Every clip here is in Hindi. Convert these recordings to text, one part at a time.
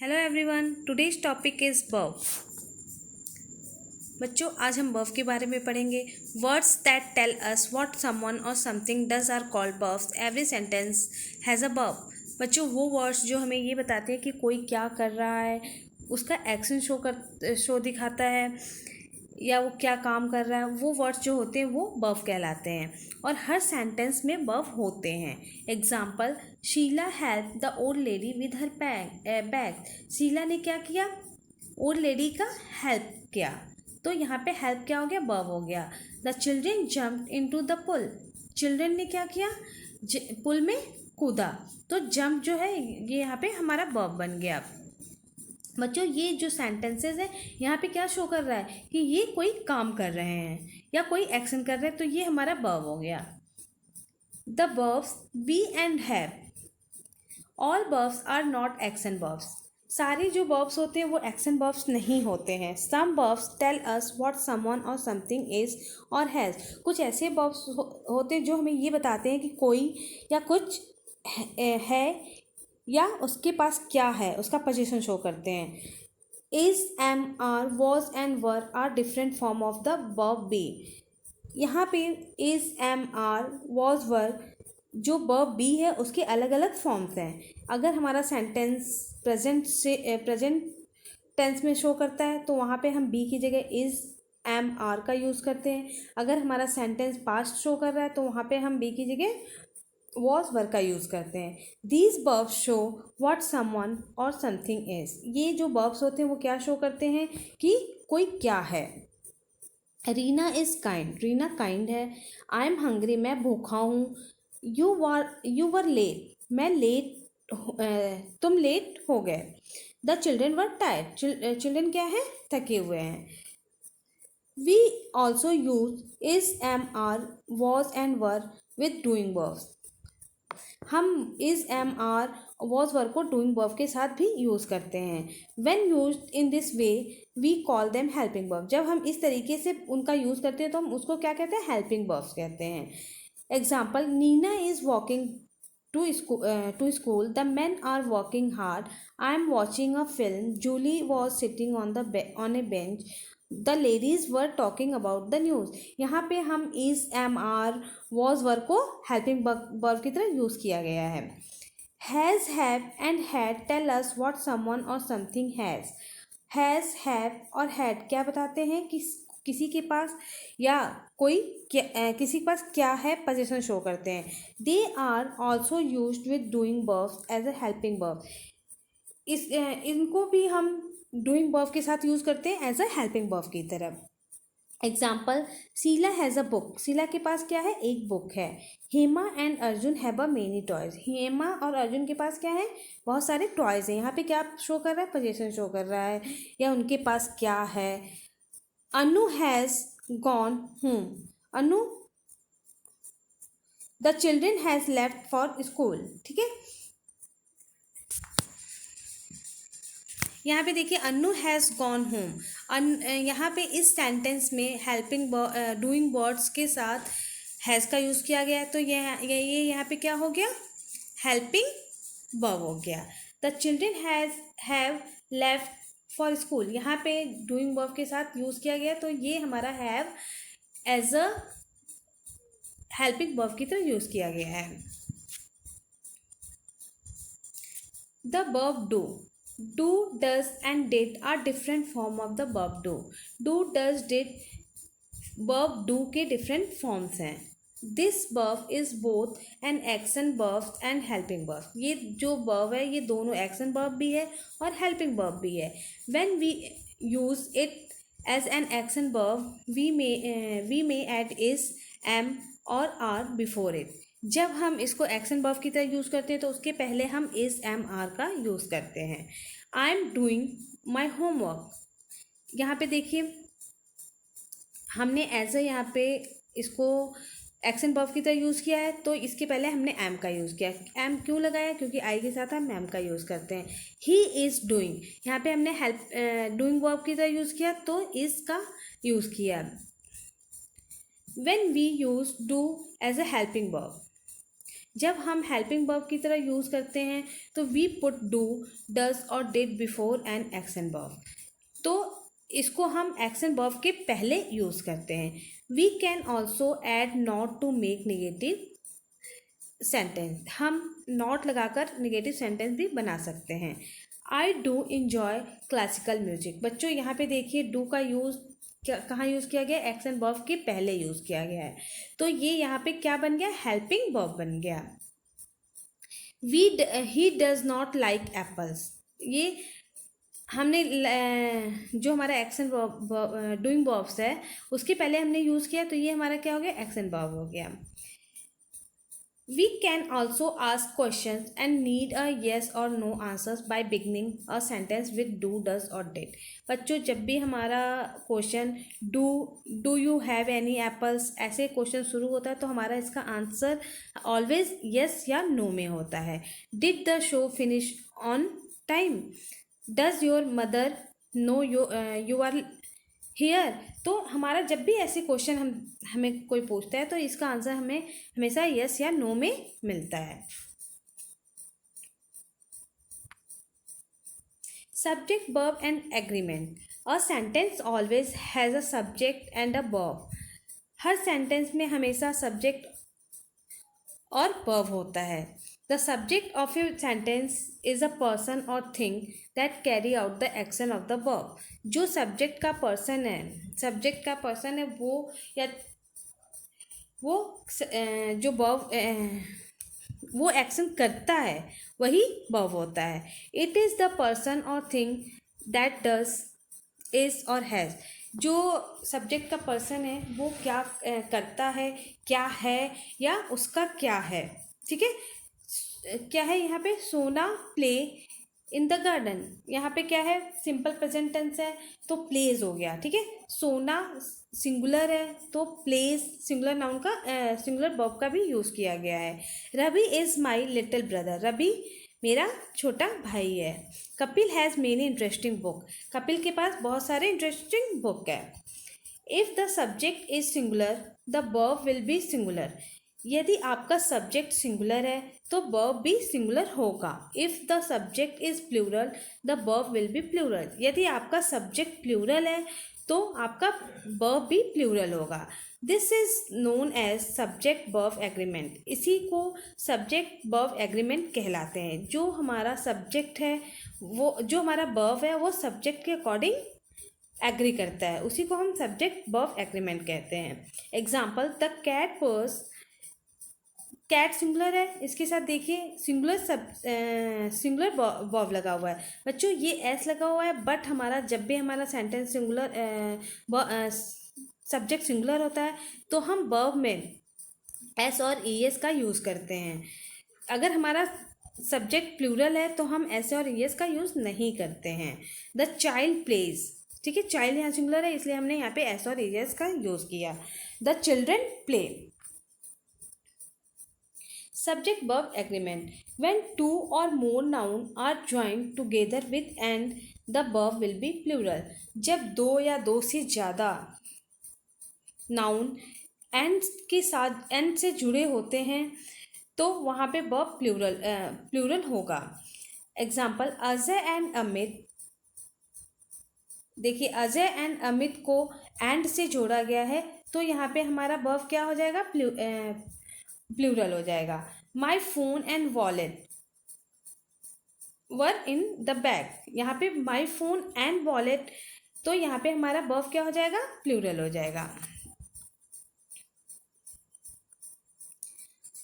Hello everyone, today's topic is verb. बच्चों, आज हम वर्ब के बारे में पढ़ेंगे। Words that tell us what someone or something does are called verbs. Every sentence has a verb. बच्चों, वो वर्ड्स जो हमें ये बताते हैं कि कोई क्या कर रहा है, उसका एक्शन शो दिखाता है या वो क्या काम कर रहा है, वो वर्ड्स जो होते हैं वो वर्ब कहलाते हैं। और हर सेंटेंस में वर्ब होते हैं। Example, Sheela help the old lady with her bag. Sheela ने क्या किया? ओल्ड लेडी का हेल्प किया। तो यहाँ पे हेल्प क्या हो गया? वर्ब हो गया। The children jumped into the pool. Children ने क्या किया? पुल में कूदा। तो जंप जो है ये यहाँ पे हमारा वर्ब बन गया। बच्चों, ये जो सेंटेंसेस है यहाँ पे क्या शो कर रहा है कि ये कोई काम कर रहे हैं या कोई एक्शन कर रहे हैं, तो ये हमारा वर्ब हो गया। The verbs be and have. All verbs are not action verbs. सारे जो वर्ब्स होते हैं वो एक्शन वर्ब्स नहीं होते हैं। Some verbs tell us what someone or something is or has. कुछ ऐसे वर्ब्स होते हैं जो हमें ये बताते हैं कि कोई या कुछ है या उसके पास क्या है, उसका पोजीशन शो करते हैं। Is, am, are, was and were are different form of the verb be. यहाँ पे is, am, are, was, were जो वर्ब बी है उसके अलग अलग फॉर्म्स हैं। अगर हमारा सेंटेंस प्रेजेंट टेंस में शो करता है तो वहाँ पे हम बी की जगह इज, एम, आर का यूज़ करते हैं। अगर हमारा सेंटेंस पास्ट शो कर रहा है तो वहाँ पे हम बी की जगह वॉज, वर का यूज़ करते हैं। These verbs show what someone or something is. ये जो वर्ब्स होते हैं वो क्या शो करते हैं कि कोई क्या है। Reena is kind. Reena kind है। आई एम हंग्री, मैं भूखा हूँ। यू वर लेट, मैं लेट, तुम लेट हो गए। The children were tired. Children क्या है? थके हुए हैं। We also use is, am, are, was and were with doing verbs. हम is, am, are, was, verb को डूइंग वर्ब के साथ भी यूज़ करते हैं। When used in this way we call them helping verb. जब हम इस तरीके से उनका यूज़ करते हैं तो हम उसको क्या कहते हैं? हेल्पिंग वर्ब्स कहते हैं। Example, Neena is walking to school. The men are working hard. I am watching a film. Julie was sitting on a bench. The ladies were talking about the news. यहाँ पे हम is, am, are, was, verb को हेल्पिंग वर्ब की तरह यूज़ किया गया है। Has, have and had tell us what someone or something has. Has, have और had क्या बताते हैं कि किसी के पास या कोई किसी के पास क्या है, पोजीशन शो करते हैं। They are also used with doing verbs as a helping verb. इनको भी हम डूइंग वर्ब के साथ यूज़ करते हैं एज अ हेल्पिंग वर्ब की तरह। Example, Sheela has a book. Sheela के पास क्या है? एक बुक है। Hema and Arjun have a many toys. Hema और अर्जुन के पास क्या है? बहुत सारे टॉयज हैं। यहाँ पे क्या शो कर रहा है? पोजीशन शो कर रहा है या उनके पास क्या है। Anu has gone home. Anu, the children has left for school. ठीक है, यहाँ पे देखिए अनु हैज़ गॉन होम। यहाँ पे इस सेंटेंस में हेल्पिंग डूइंग वर्ड्स के साथ हैज़ का यूज़ किया गया है, तो ये यहाँ पे क्या हो गया? हेल्पिंग वर्ब हो गया। The children have left for school. यहाँ पे डूइंग वर्ब के साथ यूज़ किया गया, तो ये हमारा have as a helping verb की तरह यूज़ किया गया है। The verb do. Do, does and did are different form of the verb do. Do, does, did verb do के different forms हैं। This verb is both an action verb and helping verb. ये जो verb है ये दोनों action verb भी है और helping verb भी है। When we use it as an action verb, we may add is, am or are before it. जब हम इसको एक्शन वर्ब की तरह यूज़ करते हैं तो उसके पहले हम इज, एम, आर का यूज़ करते हैं। I am doing my homework. यहाँ पे देखिए हमने एज अ यहाँ पे इसको एक्शन वर्ब की तरह यूज़ किया है, तो इसके पहले हमने एम का यूज़ किया। एम क्यों लगाया? क्योंकि आई के साथ हम एम का यूज़ करते हैं। ही इज़ डूइंग, यहाँ पे हमने हेल्प डूइंग वर्ब की तरह यूज़ किया तो इज़ का यूज़ किया। When we use do as a helping verb, जब हम हेल्पिंग वर्ब की तरह यूज़ करते हैं तो वी पुट डू, डज और did before an action verb. तो इसको हम एक्शन वर्ब के पहले यूज़ करते हैं। We can also add not to make negative sentence. हम नॉट लगाकर नेगेटिव सेंटेंस भी बना सकते हैं। I do enjoy classical music. बच्चों यहाँ पे देखिए डू का यूज़ कहाँ यूज़ किया गया, एक्शन वर्ब के पहले यूज़ किया गया है। तो ये यहाँ पे क्या बन गया, हेल्पिंग वर्ब बन गया। He does not like apples. ये हमने जो हमारा एक्शन डूइंग वर्ब्स है उसके पहले हमने यूज़ किया, तो ये हमारा क्या हो गया, एक्शन वर्ब हो गया। We can also ask questions and need a yes or no answers by beginning a sentence with do, does or did। बच्चों जब भी हमारा question do you have any apples ऐसे क्वेश्चन शुरू होता है तो हमारा इसका आंसर ऑलवेज यस या नो में होता है। Did the show finish on time, does your mother know you are here. तो हमारा जब भी ऐसे क्वेश्चन हमें कोई पूछता है तो इसका आंसर हमें हमेशा यस या नो में मिलता है। Subject verb and agreement. A sentence always has a subject and a verb. हर सेंटेंस में हमेशा सब्जेक्ट और वर्ब होता है। The subject of a sentence is a person or thing that carry out the action of the verb. जो सब्जेक्ट का पर्सन है वो जो वर्ब वो एक्शन करता है वही वर्ब होता है। It is the person or thing that does, is or has. जो सब्जेक्ट का पर्सन है वो क्या करता है, क्या है या उसका क्या है। ठीक है, क्या है यहाँ पे, सोना प्ले इन द गार्डन। यहाँ पे क्या है, सिंपल प्रेजेंट टेंस है तो प्लेज हो गया। ठीक है, सोना सिंगुलर है तो प्लेज सिंगुलर नाउन का सिंगुलर वर्ब का भी यूज़ किया गया है। Ravi is my little brother. Ravi मेरा छोटा भाई है। Kapil has many interesting book. Kapil के पास बहुत सारे इंटरेस्टिंग बुक है। If the subject is singular the verb will be singular. यदि आपका सब्जेक्ट सिंगुलर है तो वर्ब भी सिंगुलर होगा। If the subject is plural the verb will be plural. यदि आपका सब्जेक्ट प्लूरल है तो आपका वर्ब भी प्लूरल होगा। This is known as subject verb agreement. इसी को सब्जेक्ट वर्ब एग्रीमेंट कहलाते हैं। जो हमारा सब्जेक्ट है वो, जो हमारा वर्ब है वो सब्जेक्ट के अकॉर्डिंग एग्री करता है, उसी को हम सब्जेक्ट वर्ब एग्रीमेंट कहते हैं। Example, the cat purrs. Cat singular है, इसके साथ देखिए सिंगुलर वर्ब लगा हुआ है। बच्चों ये एस लगा हुआ है, बट हमारा जब भी हमारा सेंटेंस सिंगुलर सब्जेक्ट सिंगुलर होता है तो हम वर्ब में एस और ई एस का यूज़ करते हैं। अगर हमारा सब्जेक्ट प्लूरल है तो हम एस और ई एस का यूज़ नहीं करते हैं। The child plays. ठीक है, चाइल्ड यहाँ सिंगुलर है इसलिए हमने यहाँ पे एस और ई एस का यूज़ किया। The children play. Subject verb agreement. When two or more noun are joined together with and, the verb will be plural. जब दो या दो से ज़्यादा नाउन एंड के साथ एंड से जुड़े होते हैं तो वहाँ पे वर्ब प्लूरल होगा। Example, Ajay and Amit. देखिए अजय एंड अमित को एंड से जोड़ा गया है तो यहाँ पे हमारा वर्ब क्या हो जाएगा, प्लूरल हो जाएगा। My phone and wallet were in the bag. यहाँ पे माई फोन एंड वॉलेट तो यहाँ पे हमारा वर्ब क्या हो जाएगा, प्लूरल हो जाएगा।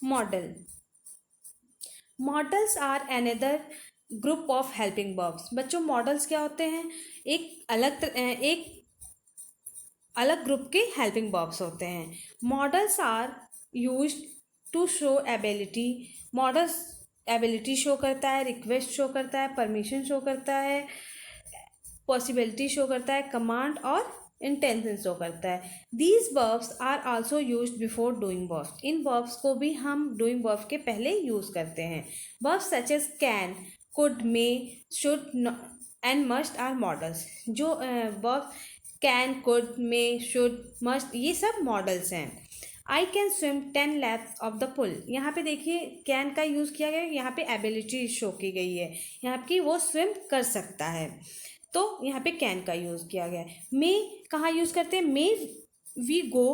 Modal. Modals are another group of helping verbs. बच्चों मॉडल्स क्या होते हैं, एक अलग ग्रुप के हेल्पिंग वर्ब्स होते हैं। Modals are used to show ability. Modals ability show करता है, रिक्वेस्ट शो करता है, परमिशन शो करता है, पॉसिबिलिटी शो करता है, कमांड और इंटेंशन शो करता है। These verbs are also used before doing verbs. इन वर्ब्स को भी हम डूइंग वर्ब के पहले यूज़ करते हैं। Verbs such as can, could, may, should and must are modals. जो verb can, could, may, should, must ये सब मॉडल्स हैं। I can swim 10 laps of the pool. यहाँ पे देखिए कैन का यूज़ किया गया है, यहाँ पे एबिलिटी शो की गई है, यहाँ की वो स्विम कर सकता है, तो यहाँ पे कैन का यूज़ किया गया है। मे कहाँ यूज़ करते हैं, may we go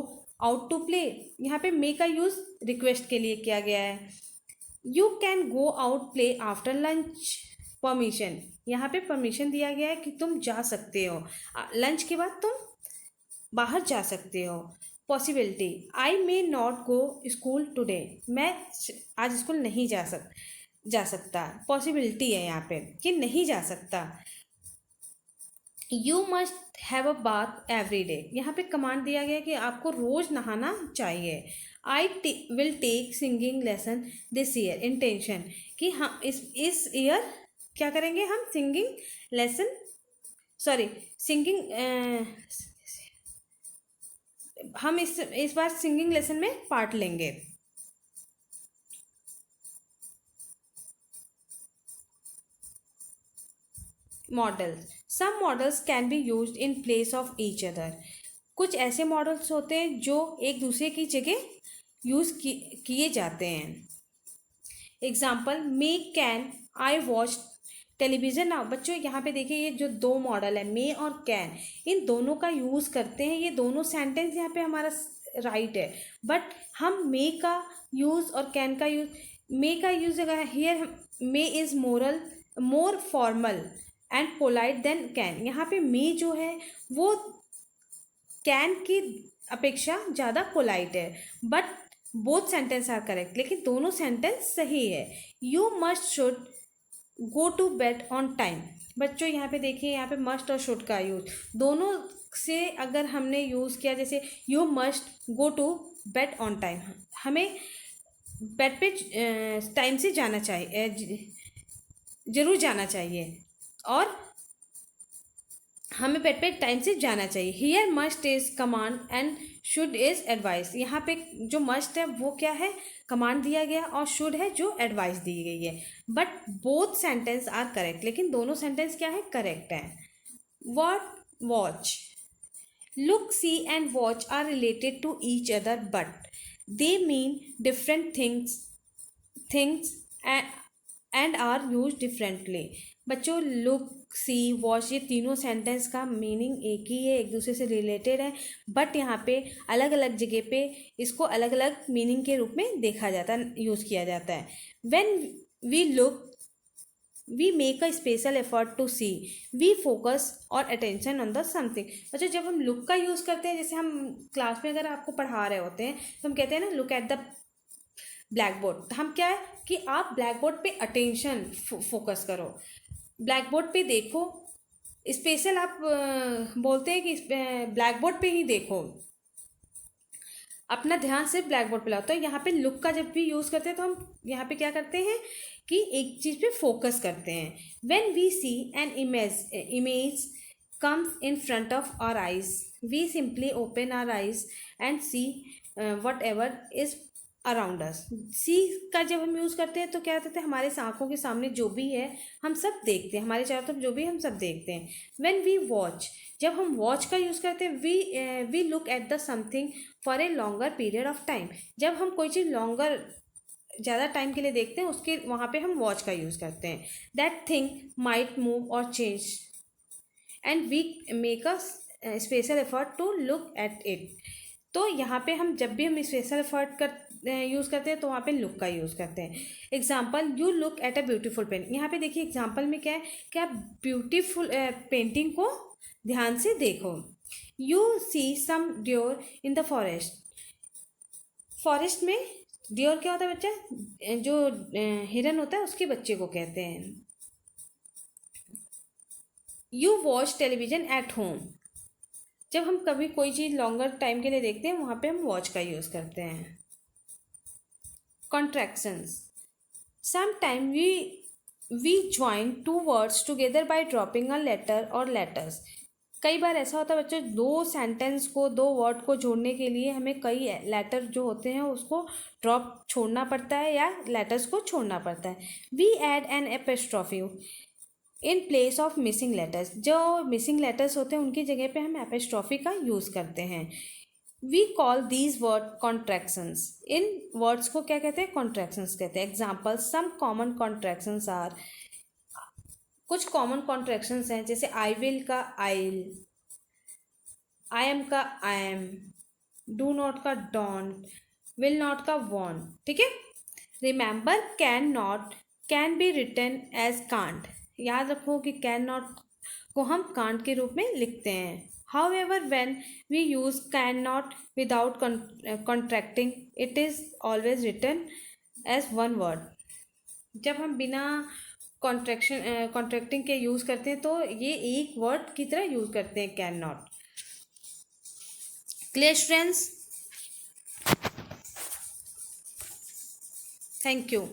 out to play, यहाँ पे मे का यूज़ रिक्वेस्ट के लिए किया गया है। You can go out play after lunch, permission, यहाँ पे परमिशन दिया गया है कि तुम जा सकते हो, लंच के बाद तुम बाहर जा सकते हो। Possibility, I may not go school today, मैं आज स्कूल नहीं जा सकता, पॉसिबिलिटी है यहाँ पे कि नहीं जा सकता। You must have a bath every day, यहाँ पे कमांड दिया गया कि आपको रोज़ नहाना चाहिए। I will take singing lesson this year, intention कि हम इस ईयर क्या करेंगे, हम सिंगिंग लेसन हम इस बार सिंगिंग लेसन में पार्ट लेंगे। Models, some models can be used in place of each other, कुछ ऐसे मॉडल्स होते हैं जो एक दूसरे की जगह यूज़ किए जाते हैं। Example, may can I watch television now. बच्चों यहाँ पे देखिए ये जो दो मॉडल है मे और कैन, इन दोनों का यूज़ करते हैं, ये दोनों सेंटेंस यहाँ पे हमारा राइट है, बट हम मे का यूज़ और कैन का यूज़, मे का यूज़ अगर here may is more formal and polite than can, यहाँ पे मे जो है वो कैन की अपेक्षा ज़्यादा पोलाइट है, but both sentence are correct, लेकिन दोनों सेंटेंस सही है। You must should go to bed on time, बच्चों यहाँ पे देखिए यहाँ पे मस्ट और शुड का यूज, दोनों से अगर हमने यूज़ किया, जैसे you must go to bed on time, हमें बेड पे टाइम से जाना चाहिए, ज़रूर जाना चाहिए, और हमें बेड पे टाइम से जाना चाहिए। Here must is command and should is advice, यहाँ पे जो मस्ट है वो क्या है, कमांड दिया गया, और शुड है जो एडवाइस दी गई है, but both sentence are correct, लेकिन दोनों सेंटेंस क्या है, करेक्ट है। What, watch, look, see and watch are related to each other but they mean different things and are use differently. बच्चों लुक, सी, वॉच, ये तीनों सेंटेंस का मीनिंग एक ही है, एक दूसरे से रिलेटेड है, बट यहाँ पे अलग अलग जगह पे इसको अलग अलग मीनिंग के रूप में देखा जाता है, यूज़ किया जाता है। When we look we make a special effort to see, we focus our attention on the something. बच्चों जब हम लुक का यूज़ करते हैं, जैसे हम क्लास में अगर आपको पढ़ा रहे होते हैं तो हम कहते हैं ना look at the black board, तो हम क्या है कि आप black board pay attention focus करो, ब्लैक बोर्ड पे देखो, स्पेशल आप बोलते हैं कि ब्लैक बोर्ड पे ही देखो, अपना ध्यान सिर्फ ब्लैक बोर्ड पे लाओ। तो यहाँ पे लुक का जब भी यूज़ करते हैं तो हम यहाँ पे क्या करते हैं कि एक चीज़ पे फोकस करते हैं। When we see an image comes in front of our eyes, we simply open our eyes and see whatever is around us. See का जब हम यूज़ करते हैं तो क्या कहते हैं, हमारे आँखों के सामने जो भी है हम सब देखते हैं, हमारे चारों तरफ जो भी हम सब देखते हैं। व्हेन वी वॉच, जब हम वॉच का यूज़ करते हैं, we look at the something for a longer period of time, जब हम कोई चीज़ लॉन्गर ज़्यादा टाइम के लिए देखते हैं उसके वहाँ पे हम वॉच का यूज़ करते हैं। That thing might move or change and we make a special effort to look at it. तो यहाँ पे हम जब भी हम स्पेशल एफर्ट यूज़ करते हैं तो वहाँ पे लुक का यूज़ करते हैं। Example, you look at a beautiful painting, यहाँ पे देखिए एग्जाम्पल में क्या है कि आप ब्यूटीफुल पेंटिंग को ध्यान से देखो। You see some deer in the forest, forest में ड्योर क्या होता है बच्चा, जो हिरन होता है उसके बच्चे को कहते हैं। You watch television at home, जब हम कभी कोई चीज़ लॉन्गर टाइम के लिए देखते हैं वहाँ पे हम वॉच का यूज़ करते हैं। Contractions, sometime we join two words together by dropping a letter or letters, कई बार ऐसा होता है बच्चों दो सेंटेंस को, दो वर्ड को जोड़ने के लिए हमें कई लेटर जो होते हैं उसको ड्रॉप छोड़ना पड़ता है या लेटर्स को छोड़ना पड़ता है। We add an apostrophe in place of missing letters, जो मिसिंग लेटर्स होते हैं उनकी जगह पे हम एपोस्ट्रोफी का यूज़ करते हैं। We call these word contractions. इन वर्ड्स को क्या कहते हैं? कॉन्ट्रैक्शंस कहते हैं। Example, some common contractions are, कुछ कॉमन कॉन्ट्रैक्शंस हैं जैसे आई विल का आइल, आई एम का आई एम, डू नॉट का डोंट, विल नॉट का वॉन्ट। ठीक है। Remember, can not can be written as can't. याद रखो कि कैन नॉट को हम कांट के रूप में लिखते हैं। However, when we use cannot without contracting, it is always written as one word. जब हम बिना कॉन्ट्रैक्टिंग के यूज़ करते हैं तो ये एक वर्ड की तरह यूज़ करते हैं, can not. Clear students? Thank you.